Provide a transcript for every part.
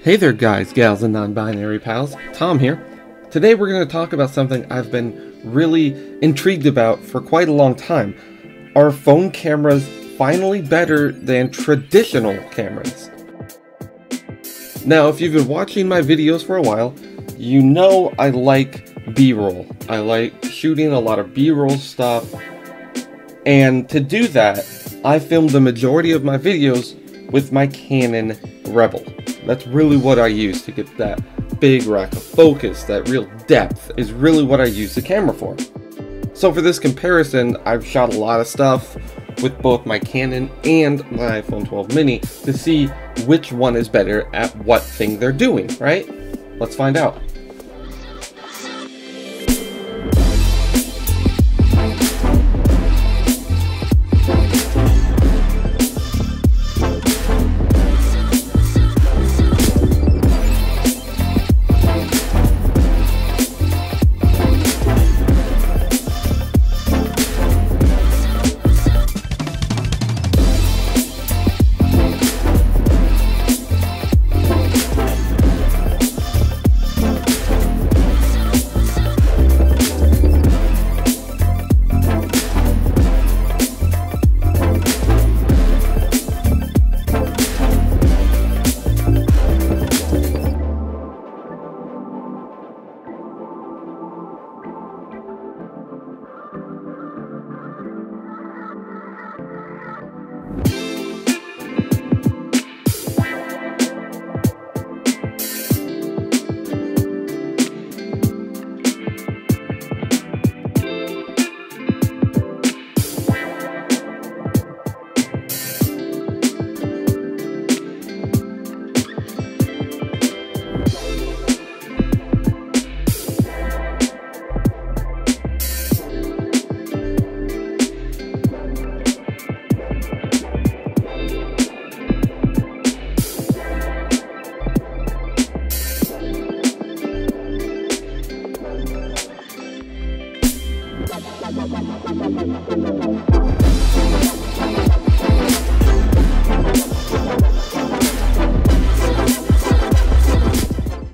Hey there guys, gals, and non-binary pals, Tom here. Today we're going to talk about something I've been really intrigued about for quite a long time. Are phone cameras finally better than traditional cameras? Now, if you've been watching my videos for a while, you know I like B-roll. I like shooting a lot of B-roll stuff, and to do that, I filmed the majority of my videos with my Canon Rebel. That's really what I use to get that big rack of focus, that real depth is really what I use the camera for. So for this comparison, I've shot a lot of stuff with both my Canon and my iPhone 12 mini to see which one is better at what thing they're doing, right? Let's find out.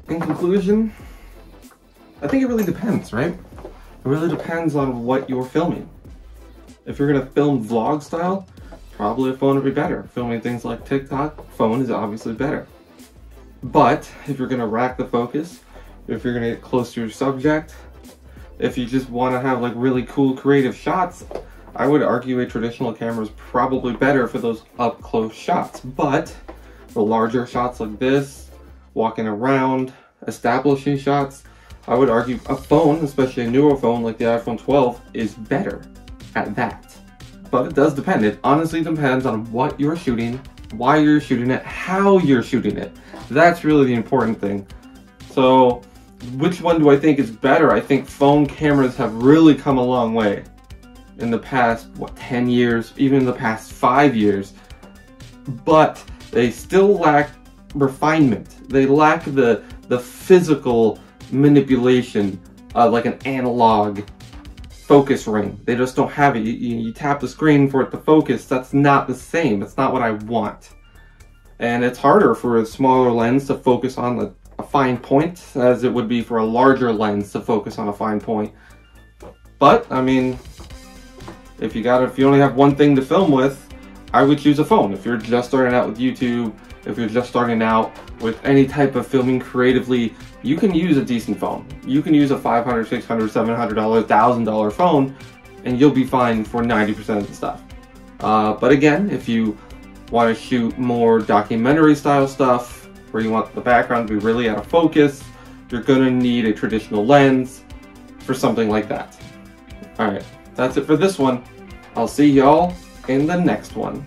In conclusion, I think it really depends, right? It really depends on what you're filming. If you're gonna film vlog style, probably a phone would be better. Filming things like TikTok, phone is obviously better. But if you're gonna rack the focus, if you're gonna get close to your subject, if you just wanna have like really cool creative shots, I would argue a traditional camera is probably better for those up close shots. But the larger shots like this, walking around, establishing shots, I would argue a phone, especially a newer phone like the iPhone 12, is better at that. But it does depend. It honestly depends on what you're shooting, why you're shooting it, how you're shooting it. That's really the important thing. So which one do I think is better? I think phone cameras have really come a long way in the past, 10 years, even in the past 5 years. But they still lack refinement. They lack the physical manipulation, like an analog focus ring. They just don't have it. You tap the screen for it to focus. That's not the same. That's not what I want. And it's harder for a smaller lens to focus on a fine point as it would be for a larger lens to focus on a fine point. But I mean, if you only have one thing to film with, I would choose a phone. If you're just starting out with YouTube, if you're just starting out with any type of filming creatively, you can use a decent phone. You can use a $500, $600, $700, $1,000 phone, and you'll be fine for 90% of the stuff. But again, if you want to shoot more documentary style stuff, where you want the background to be really out of focus, you're gonna need a traditional lens for something like that. Alright, that's it for this one. I'll see y'all in the next one.